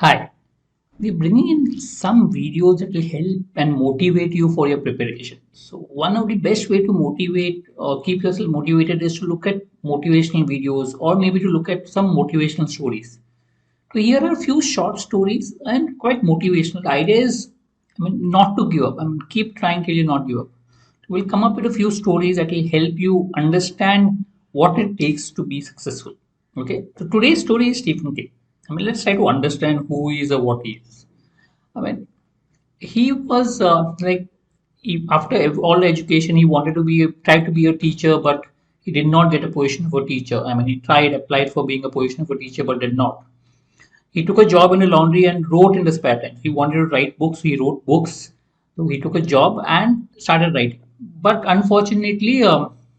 Hi, we're bringing in some videos that will help and motivate you for your preparation. So, one of the best way to motivate or keep yourself motivated is to look at motivational videos or maybe to look at some motivational stories. So, here are a few short stories and quite motivational. The idea is, not to give up. Keep trying till you not give up. We'll come up with a few stories that will help you understand what it takes to be successful. Okay, so today's story is Stephen King. Let's try to understand who he is or what he is. I mean, he was after all the education, he wanted to tried to be a teacher, but he did not get a position of a teacher. He applied for being a position of a teacher, but did not. He took a job in a laundry and wrote in the spare time. He wanted to write books, so he wrote books. So he took a job and started writing. But unfortunately,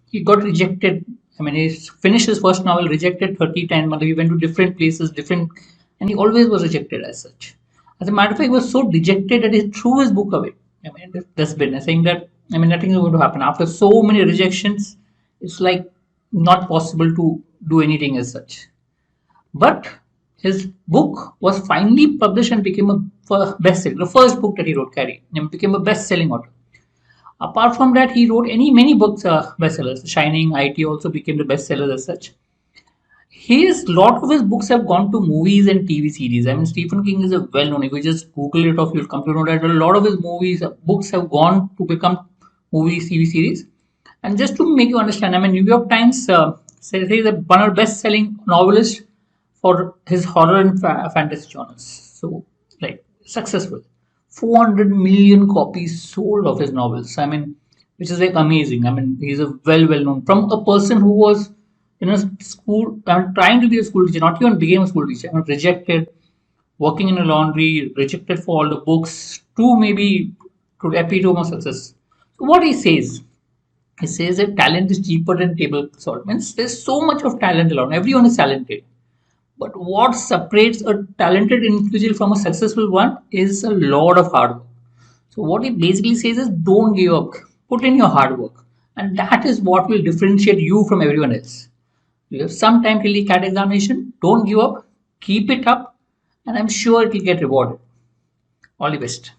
he got rejected. He finished his first novel, rejected 30 times. He went to different places, and he always was rejected as such. As a matter of fact, he was so dejected that he threw his book away. In the dustbin, saying that nothing is going to happen after so many rejections. It's like not possible to do anything as such. But his book was finally published and became a bestseller. The first book that he wrote, Carrie, and became a best-selling author. Apart from that, he wrote many books, bestsellers. Shining, IT also became the bestsellers as such. His lot of his books have gone to movies and TV series. Stephen King is a well-known. If you just Google it off, you'll come to know that a lot of his books have gone to become movies, TV series. And just to make you understand, New York Times says he's one of the best-selling novelists for his horror and fantasy genres. So, like, successful. 400 million copies sold of his novels. Which is like amazing. He's a well known from a person who was in a school, trying to be a school teacher, not even became a school teacher. Rejected, working in a laundry, rejected for all the books, to maybe to epitome of success. So what he says that talent is cheaper than table salt. Means there's so much of talent around. Everyone is talented. But what separates a talented individual from a successful one is a lot of hard work. So what he basically says is don't give up. Put in your hard work. And that is what will differentiate you from everyone else. You have some time till the CAT examination. Don't give up. Keep it up. And I'm sure it will get rewarded. All the best.